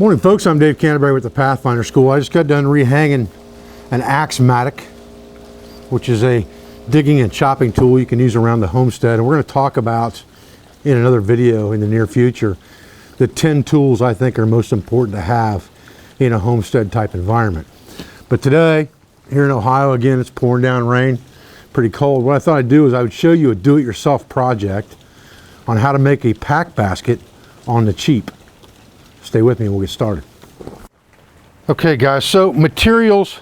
Morning folks, I'm Dave Canterbury with the Pathfinder School. I just got done rehanging an Axe-matic, which is a digging and chopping tool you can use around the homestead. And we're going to talk about, in another video in the near future, the 10 tools I think are most important to have in a homestead type environment. But today, here in Ohio, again, it's pouring down rain, pretty cold. What I thought I'd do is I would show you a do-it-yourself project on how to make a pack basket on the cheap. Stay with me and we'll get started. Okay guys, so materials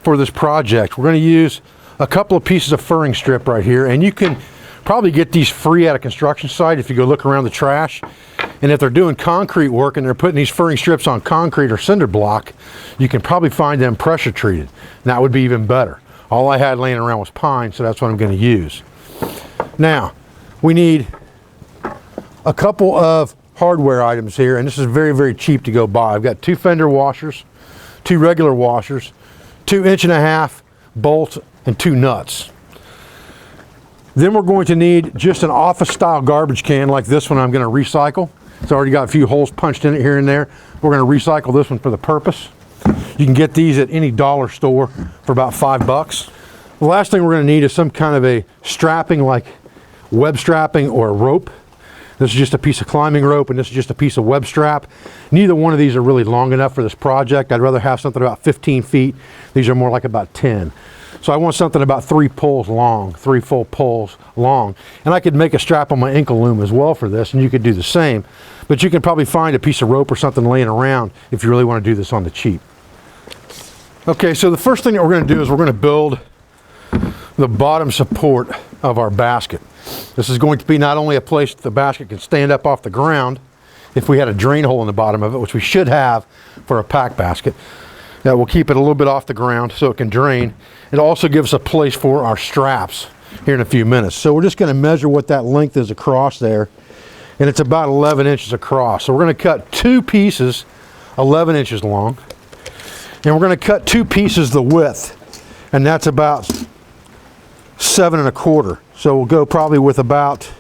for this project. We're going to use a couple of pieces of furring strip right here, and you can probably get these free at a construction site if you go look around the trash. And if they're doing concrete work and they're putting these furring strips on concrete or cinder block, you can probably find them pressure treated. And that would be even better. All I had laying around was pine, so that's what I'm going to use. Now, we need a couple of hardware items here, and this is very, very cheap to go buy. I've got 2 fender washers, 2 regular washers, 2 1.5-inch bolts, and 2 nuts. Then we're going to need just an office style garbage can like this one I'm going to recycle. It's already got a few holes punched in it here and there. We're going to recycle this one for the purpose. You can get these at any dollar store for about $5. The last thing we're going to need is some kind of a strapping, like web strapping or a rope. This is just a piece of climbing rope, and this is just a piece of web strap. Neither one of these are really long enough for this project. I'd rather have something about 15 feet. These are more like about 10. So I want something about 3 pulls long, 3 full pulls long. And I could make a strap on my ankle loom as well for this, and you could do the same. But you can probably find a piece of rope or something laying around if you really want to do this on the cheap. Okay, so the first thing that we're going to do is we're going to build the bottom support of our basket. This is going to be not only a place that the basket can stand up off the ground if we had a drain hole in the bottom of it, which we should have for a pack basket. That will keep it a little bit off the ground so it can drain. It also gives a place for our straps here in a few minutes. So we're just going to measure what that length is across there, and it's about 11 inches across. So we're going to cut 2 pieces 11 inches long, and we're going to cut 2 pieces the width, and that's about 7 1/4. So we'll go probably with about,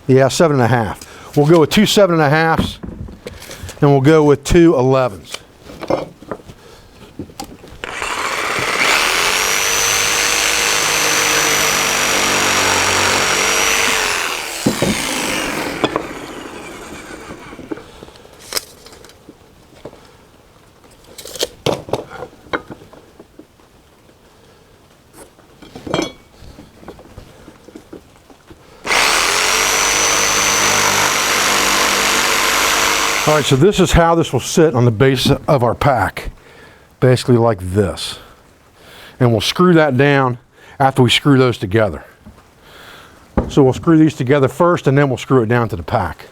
7.5. We'll go with 2 7.5s, and we'll go with 2 11s. All right, so this is how this will sit on the base of our pack, basically like this. And we'll screw that down after we screw those together. So we'll screw these together first, and then we'll screw it down to the pack.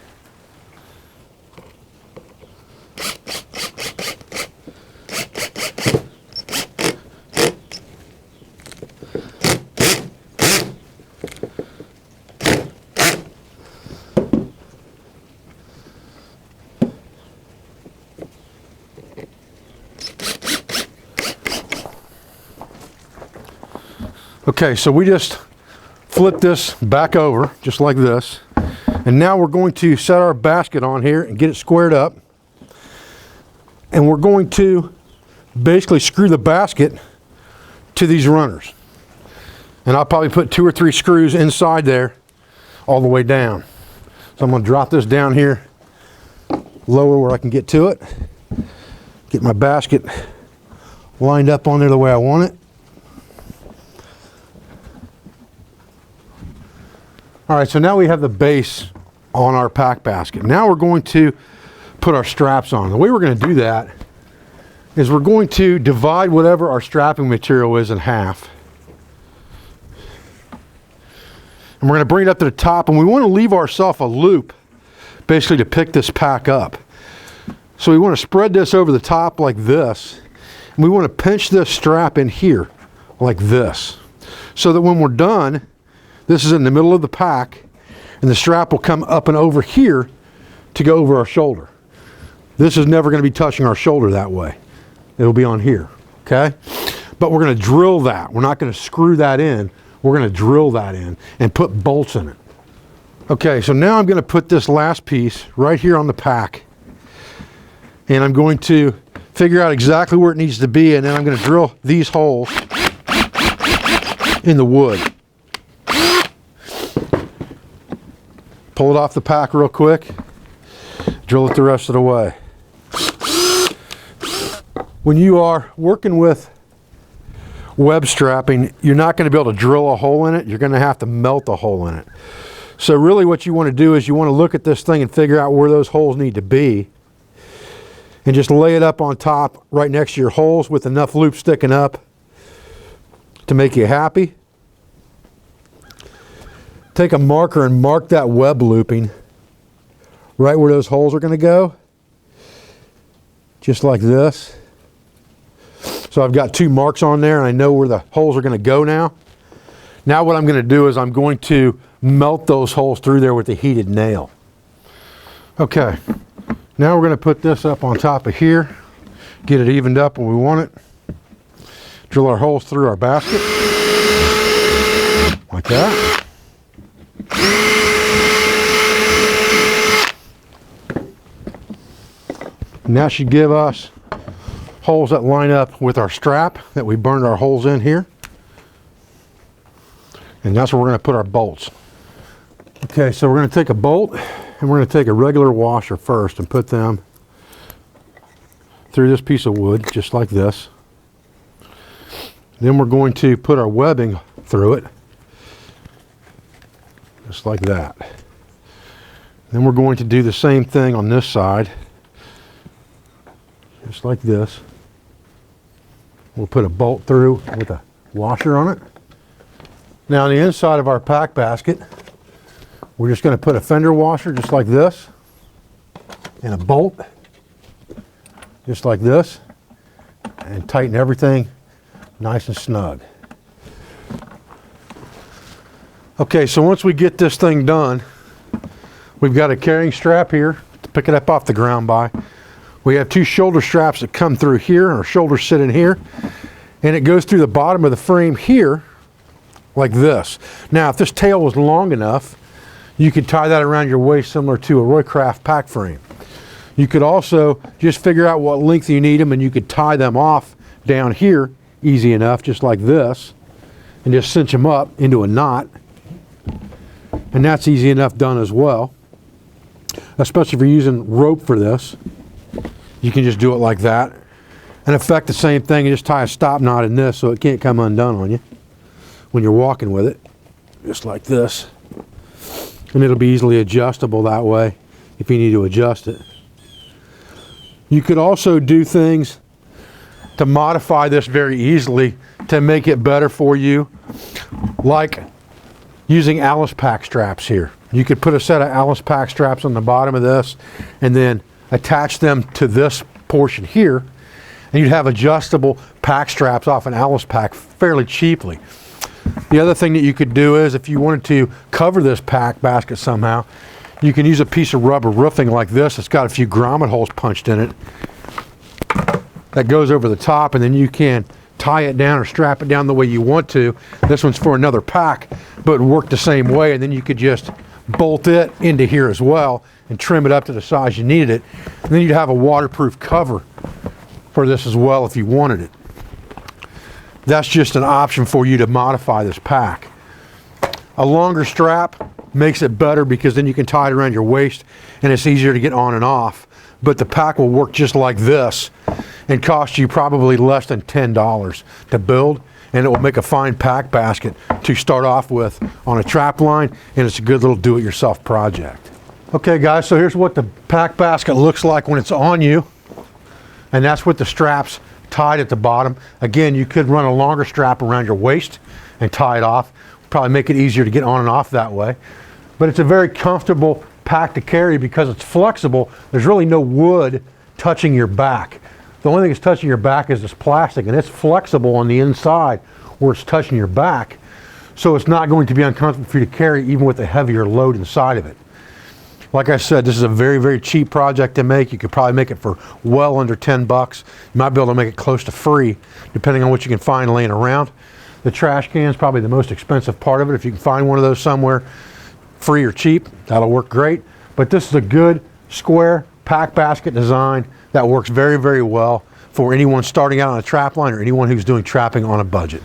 Okay, so we just flip this back over, just like this. And now we're going to set our basket on here and get it squared up. And we're going to basically screw the basket to these runners. And I'll probably put 2 or 3 screws inside there all the way down. So I'm going to drop this down here lower where I can get to it. Get my basket lined up on there the way I want it. All right, so now we have the base on our pack basket. Now we're going to put our straps on. The way we're going to do that is we're going to divide whatever our strapping material is in half. And we're going to bring it up to the top, and we want to leave ourselves a loop basically to pick this pack up. So we want to spread this over the top like this, and we want to pinch this strap in here like this, so that when we're done, this is in the middle of the pack, and the strap will come up and over here to go over our shoulder. This is never going to be touching our shoulder that way. It'll be on here, okay? But we're going to drill that. We're not going to screw that in. We're going to drill that in and put bolts in it. Okay, so now I'm going to put this last piece right here on the pack. And I'm going to figure out exactly where it needs to be, and then I'm going to drill these holes in the wood. Pull it off the pack real quick, drill it the rest of the way. When you are working with web strapping, you're not going to be able to drill a hole in it. You're going to have to melt a hole in it. So really what you want to do is you want to look at this thing and figure out where those holes need to be, and just lay it up on top right next to your holes with enough loop sticking up to make you happy. Take a marker and mark that web looping right where those holes are going to go, just like this. So I've got 2 marks on there, and I know where the holes are going to go now. Now what I'm going to do is I'm going to melt those holes through there with a heated nail. Okay, now we're going to put this up on top of here, get it evened up when we want it. Drill our holes through our basket, like that. And that should give us holes that line up with our strap that we burned our holes in here. And that's where we're going to put our bolts. Okay, so we're going to take a bolt and we're going to take a regular washer first and put them through this piece of wood, just like this. Then we're going to put our webbing through it, just like that. Then we're going to do the same thing on this side, just like this. We'll put a bolt through with a washer on it. Now on the inside of our pack basket, we're just going to put a fender washer just like this, and a bolt just like this, and tighten everything nice and snug. Okay, so once we get this thing done, we've got a carrying strap here to pick it up off the ground by. We have 2 shoulder straps that come through here. Our shoulders sit in here, and it goes through the bottom of the frame here like this. Now if this tail was long enough, you could tie that around your waist similar to a Roycraft pack frame. You could also just figure out what length you need them, and you could tie them off down here easy enough, just like this, and just cinch them up into a knot. And that's easy enough done as well, especially if you're using rope for this. You can just do it like that. In effect, the same thing, you just tie a stop knot in this so it can't come undone on you when you're walking with it, just like this. And it'll be easily adjustable that way if you need to adjust it. You could also do things to modify this very easily to make it better for you, like using Alice pack straps here. You could put a set of Alice pack straps on the bottom of this and then attach them to this portion here, and you'd have adjustable pack straps off an Alice pack fairly cheaply. The other thing that you could do is, if you wanted to cover this pack basket somehow, you can use a piece of rubber roofing like this. It's got a few grommet holes punched in it that goes over the top, and then you can tie it down or strap it down the way you want to. This one's for another pack, but it would work the same way, and then you could just bolt it into here as well and trim it up to the size you needed it. And then you'd have a waterproof cover for this as well if you wanted it. That's just an option for you to modify this pack. A longer strap makes it better because then you can tie it around your waist and it's easier to get on and off. But the pack will work just like this and cost you probably less than $10 to build, and it will make a fine pack basket to start off with on a trap line, and it's a good little do-it-yourself project. Okay guys, so here's what the pack basket looks like when it's on you, and that's with the straps tied at the bottom. Again, you could run a longer strap around your waist and tie it off. Probably make it easier to get on and off that way. But it's a very comfortable pack to carry because it's flexible. There's really no wood touching your back. The only thing that's touching your back is this plastic, and it's flexible on the inside where it's touching your back. So it's not going to be uncomfortable for you to carry even with a heavier load inside of it. Like I said, this is a very, very cheap project to make. You could probably make it for well under 10 bucks. You might be able to make it close to free, depending on what you can find laying around. The trash can is probably the most expensive part of it. If you can find one of those somewhere, free or cheap, that'll work great. But this is a good, square, pack basket design that works very, very well for anyone starting out on a trap line or anyone who's doing trapping on a budget.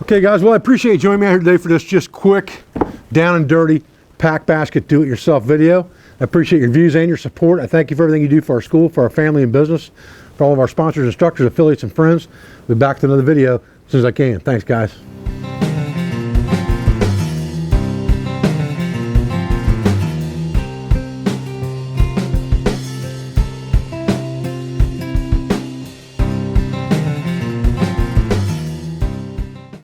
Okay guys, well I appreciate you joining me out here today for this just quick, down and dirty pack basket do-it-yourself video. I appreciate your views and your support. I thank you for everything you do for our school, for our family and business, for all of our sponsors, instructors, affiliates, and friends. We'll be back with another video as soon as I can. Thanks guys.